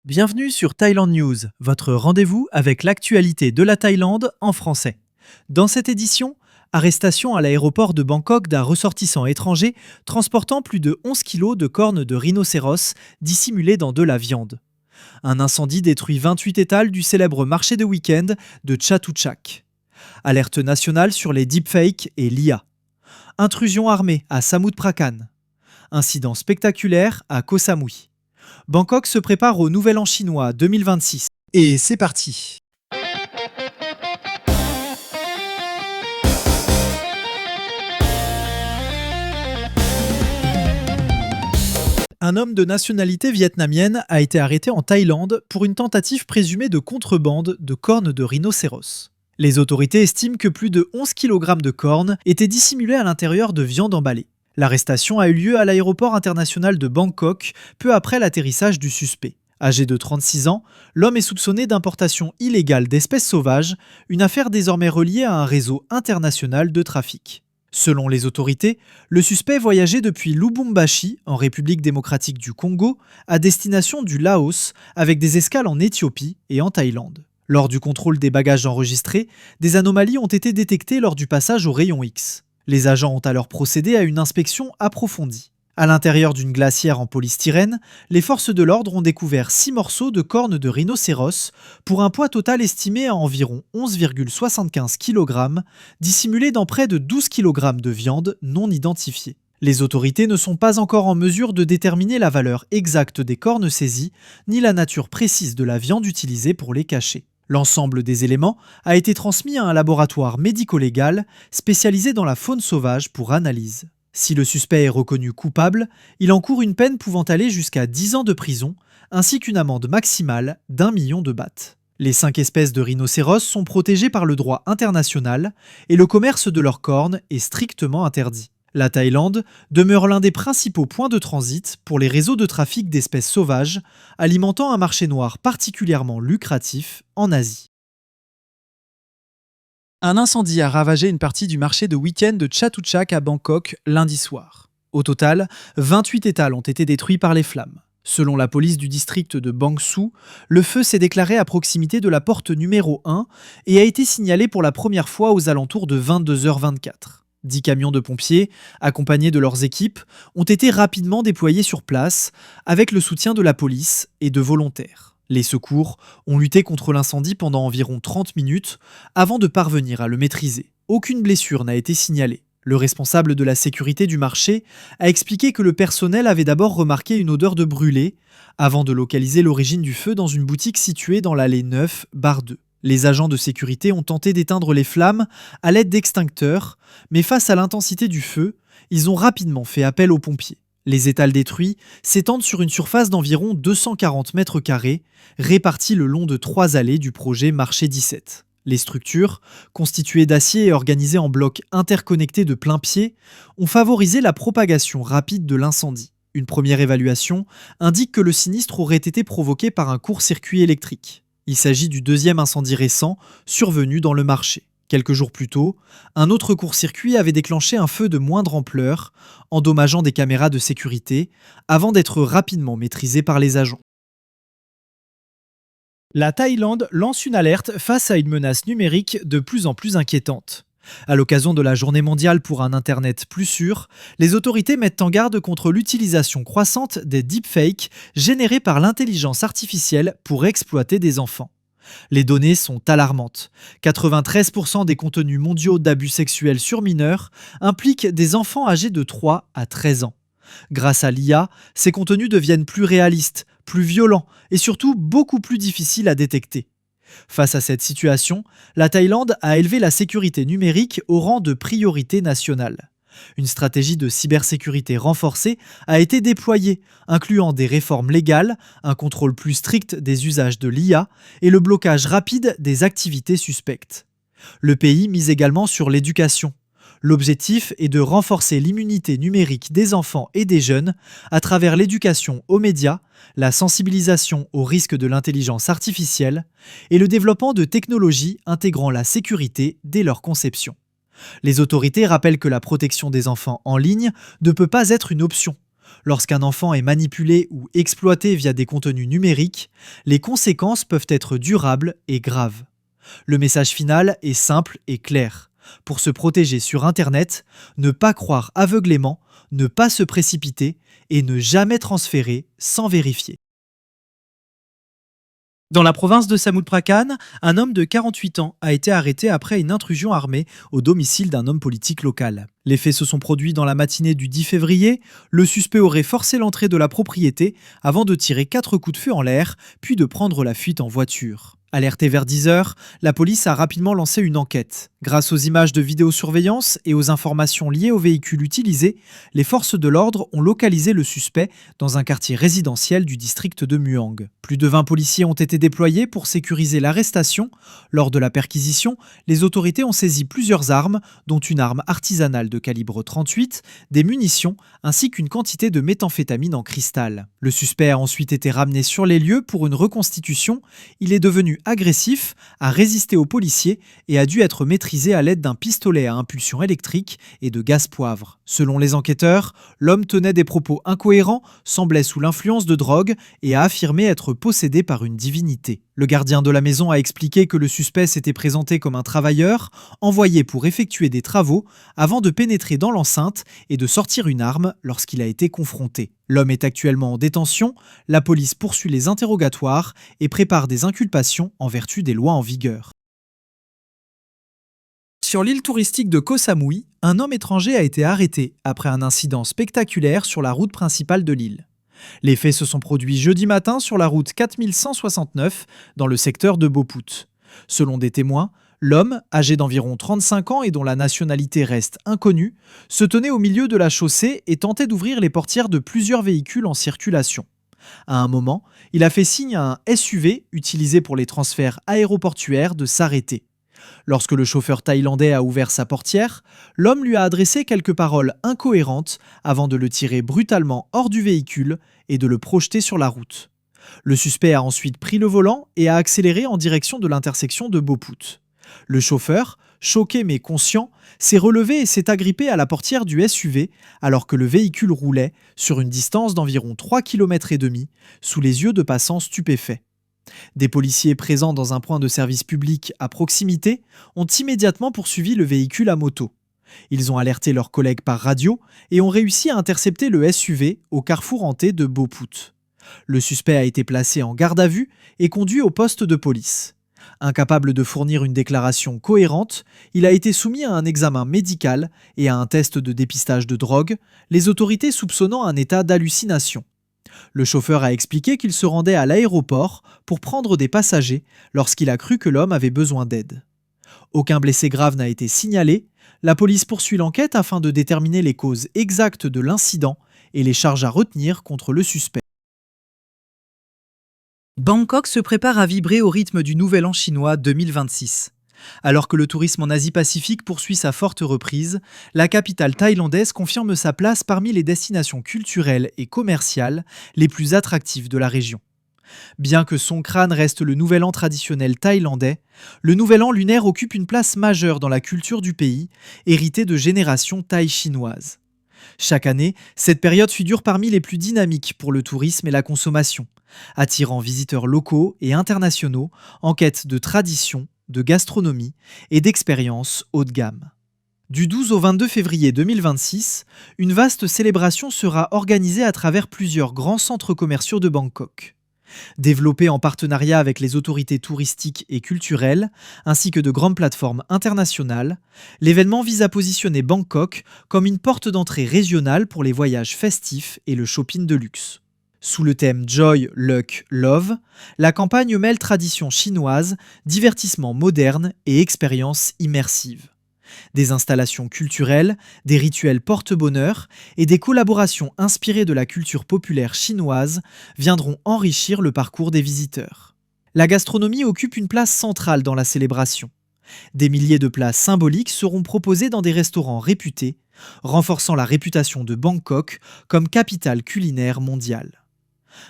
Bienvenue sur Thaïlande News, votre rendez-vous avec l'actualité de la Thaïlande en français. Dans cette édition, arrestation à l'aéroport de Bangkok d'un ressortissant étranger transportant plus de 11 kilos de cornes de rhinocéros dissimulées dans de la viande. Un incendie détruit 28 étals du célèbre marché de week-end de Chatuchak. Alerte nationale sur les deepfakes et l'IA. Intrusion armée à Samut Prakan. Incident spectaculaire à Koh Samui. Bangkok se prépare au Nouvel An chinois 2026. Et c'est parti. Un homme de nationalité vietnamienne a été arrêté en Thaïlande pour une tentative présumée de contrebande de cornes de rhinocéros. Les autorités estiment que plus de 11 kg de cornes étaient dissimulées à l'intérieur de viande emballée. L'arrestation a eu lieu à l'aéroport international de Bangkok peu après l'atterrissage du suspect. Âgé de 36 ans, l'homme est soupçonné d'importation illégale d'espèces sauvages, une affaire désormais reliée à un réseau international de trafic. Selon les autorités, le suspect voyageait depuis Lubumbashi, en République démocratique du Congo, à destination du Laos, avec des escales en Éthiopie et en Thaïlande. Lors du contrôle des bagages enregistrés, des anomalies ont été détectées lors du passage au rayon X. Les agents ont alors procédé à une inspection approfondie. À l'intérieur d'une glacière en polystyrène, les forces de l'ordre ont découvert 6 morceaux de cornes de rhinocéros pour un poids total estimé à environ 11,75 kg, dissimulés dans près de 12 kg de viande non identifiée. Les autorités ne sont pas encore en mesure de déterminer la valeur exacte des cornes saisies, ni la nature précise de la viande utilisée pour les cacher. L'ensemble des éléments a été transmis à un laboratoire médico-légal spécialisé dans la faune sauvage pour analyse. Si le suspect est reconnu coupable, il encourt une peine pouvant aller jusqu'à 10 ans de prison, ainsi qu'une amende maximale d'1 million de bahts. Les 5 espèces de rhinocéros sont protégées par le droit international et le commerce de leurs cornes est strictement interdit. La Thaïlande demeure l'un des principaux points de transit pour les réseaux de trafic d'espèces sauvages, alimentant un marché noir particulièrement lucratif en Asie. Un incendie a ravagé une partie du marché de week-end de Chatuchak à Bangkok lundi soir. Au total, 28 étals ont été détruits par les flammes. Selon la police du district de Bang Sue, le feu s'est déclaré à proximité de la porte numéro 1 et a été signalé pour la première fois aux alentours de 22h24. 10 camions de pompiers, accompagnés de leurs équipes, ont été rapidement déployés sur place avec le soutien de la police et de volontaires. Les secours ont lutté contre l'incendie pendant environ 30 minutes avant de parvenir à le maîtriser. Aucune blessure n'a été signalée. Le responsable de la sécurité du marché a expliqué que le personnel avait d'abord remarqué une odeur de brûlé avant de localiser l'origine du feu dans une boutique située dans l'allée 9, bar 2. Les agents de sécurité ont tenté d'éteindre les flammes à l'aide d'extincteurs, mais face à l'intensité du feu, ils ont rapidement fait appel aux pompiers. Les étals détruits s'étendent sur une surface d'environ 240 mètres carrés, répartis le long de 3 allées du projet Marché 17. Les structures, constituées d'acier et organisées en blocs interconnectés de plein pied, ont favorisé la propagation rapide de l'incendie. Une première évaluation indique que le sinistre aurait été provoqué par un court-circuit électrique. Il s'agit du deuxième incendie récent survenu dans le marché. Quelques jours plus tôt, un autre court-circuit avait déclenché un feu de moindre ampleur, endommageant des caméras de sécurité, avant d'être rapidement maîtrisé par les agents. La Thaïlande lance une alerte face à une menace numérique de plus en plus inquiétante. À l'occasion de la Journée mondiale pour un Internet plus sûr, les autorités mettent en garde contre l'utilisation croissante des deepfakes générés par l'intelligence artificielle pour exploiter des enfants. Les données sont alarmantes. 93% des contenus mondiaux d'abus sexuels sur mineurs impliquent des enfants âgés de 3 à 13 ans. Grâce à l'IA, ces contenus deviennent plus réalistes, plus violents et surtout beaucoup plus difficiles à détecter. Face à cette situation, la Thaïlande a élevé la sécurité numérique au rang de priorité nationale. Une stratégie de cybersécurité renforcée a été déployée, incluant des réformes légales, un contrôle plus strict des usages de l'IA et le blocage rapide des activités suspectes. Le pays mise également sur l'éducation. L'objectif est de renforcer l'immunité numérique des enfants et des jeunes à travers l'éducation aux médias, la sensibilisation aux risques de l'intelligence artificielle et le développement de technologies intégrant la sécurité dès leur conception. Les autorités rappellent que la protection des enfants en ligne ne peut pas être une option. Lorsqu'un enfant est manipulé ou exploité via des contenus numériques, les conséquences peuvent être durables et graves. Le message final est simple et clair. Pour se protéger sur Internet, ne pas croire aveuglément, ne pas se précipiter et ne jamais transférer sans vérifier. Dans la province de Samut Prakan, un homme de 48 ans a été arrêté après une intrusion armée au domicile d'un homme politique local. Les faits se sont produits dans la matinée du 10 février. Le suspect aurait forcé l'entrée de la propriété avant de tirer 4 coups de feu en l'air, puis de prendre la fuite en voiture. Alerté vers 10 heures, la police a rapidement lancé une enquête. Grâce aux images de vidéosurveillance et aux informations liées au véhicule utilisé, les forces de l'ordre ont localisé le suspect dans un quartier résidentiel du district de Muang. Plus de 20 policiers ont été déployés pour sécuriser l'arrestation. Lors de la perquisition, les autorités ont saisi plusieurs armes, dont une arme artisanale de calibre 38, des munitions ainsi qu'une quantité de méthamphétamine en cristal. Le suspect a ensuite été ramené sur les lieux pour une reconstitution. Il est devenu agressif, a résisté aux policiers et a dû être maîtrisé à l'aide d'un pistolet à impulsion électrique et de gaz poivre. Selon les enquêteurs, l'homme tenait des propos incohérents, semblait sous l'influence de drogue et a affirmé être possédé par une divinité. Le gardien de la maison a expliqué que le suspect s'était présenté comme un travailleur envoyé pour effectuer des travaux avant de pénétrer dans l'enceinte et de sortir une arme lorsqu'il a été confronté. L'homme est actuellement en détention, la police poursuit les interrogatoires et prépare des inculpations en vertu des lois en vigueur. Sur l'île touristique de Koh Samui, un homme étranger a été arrêté après un incident spectaculaire sur la route principale de l'île. Les faits se sont produits jeudi matin sur la route 4169 dans le secteur de Boput. Selon des témoins, l'homme, âgé d'environ 35 ans et dont la nationalité reste inconnue, se tenait au milieu de la chaussée et tentait d'ouvrir les portières de plusieurs véhicules en circulation. À un moment, il a fait signe à un SUV utilisé pour les transferts aéroportuaires de s'arrêter. Lorsque le chauffeur thaïlandais a ouvert sa portière, l'homme lui a adressé quelques paroles incohérentes avant de le tirer brutalement hors du véhicule et de le projeter sur la route. Le suspect a ensuite pris le volant et a accéléré en direction de l'intersection de Boput. Le chauffeur, choqué mais conscient, s'est relevé et s'est agrippé à la portière du SUV alors que le véhicule roulait sur une distance d'environ 3,5 km sous les yeux de passants stupéfaits. Des policiers présents dans un point de service public à proximité ont immédiatement poursuivi le véhicule à moto. Ils ont alerté leurs collègues par radio et ont réussi à intercepter le SUV au carrefour hanté de Boput. Le suspect a été placé en garde à vue et conduit au poste de police. Incapable de fournir une déclaration cohérente, il a été soumis à un examen médical et à un test de dépistage de drogue, les autorités soupçonnant un état d'hallucination. Le chauffeur a expliqué qu'il se rendait à l'aéroport pour prendre des passagers lorsqu'il a cru que l'homme avait besoin d'aide. Aucun blessé grave n'a été signalé. La police poursuit l'enquête afin de déterminer les causes exactes de l'incident et les charges à retenir contre le suspect. Bangkok se prépare à vibrer au rythme du Nouvel An chinois 2026. Alors que le tourisme en Asie-Pacifique poursuit sa forte reprise, la capitale thaïlandaise confirme sa place parmi les destinations culturelles et commerciales les plus attractives de la région. Bien que Songkran reste le nouvel an traditionnel thaïlandais, le nouvel an lunaire occupe une place majeure dans la culture du pays, héritée de générations thaï-chinoises. Chaque année, cette période figure parmi les plus dynamiques pour le tourisme et la consommation, attirant visiteurs locaux et internationaux en quête de tradition, de gastronomie et d'expériences haut de gamme. Du 12 au 22 février 2026, une vaste célébration sera organisée à travers plusieurs grands centres commerciaux de Bangkok. Développé en partenariat avec les autorités touristiques et culturelles, ainsi que de grandes plateformes internationales, l'événement vise à positionner Bangkok comme une porte d'entrée régionale pour les voyages festifs et le shopping de luxe. Sous le thème Joy, Luck, Love, la campagne mêle tradition chinoise, divertissement moderne et expériences immersives. Des installations culturelles, des rituels porte-bonheur et des collaborations inspirées de la culture populaire chinoise viendront enrichir le parcours des visiteurs. La gastronomie occupe une place centrale dans la célébration. Des milliers de plats symboliques seront proposés dans des restaurants réputés, renforçant la réputation de Bangkok comme capitale culinaire mondiale.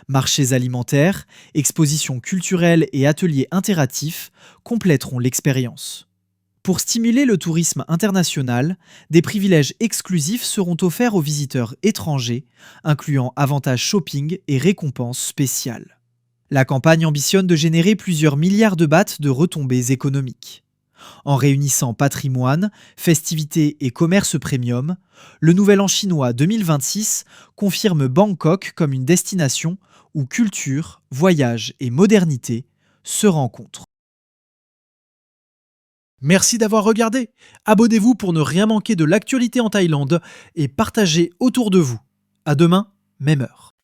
Marchés alimentaires, expositions culturelles et ateliers interactifs compléteront l'expérience. Pour stimuler le tourisme international, des privilèges exclusifs seront offerts aux visiteurs étrangers, incluant avantages shopping et récompenses spéciales. La campagne ambitionne de générer plusieurs milliards de bahts de retombées économiques. En réunissant patrimoine, festivités et commerce premium, le Nouvel An chinois 2026 confirme Bangkok comme une destination où culture, voyage et modernité se rencontrent. Merci d'avoir regardé. Abonnez-vous pour ne rien manquer de l'actualité en Thaïlande et partagez autour de vous. À demain, même heure.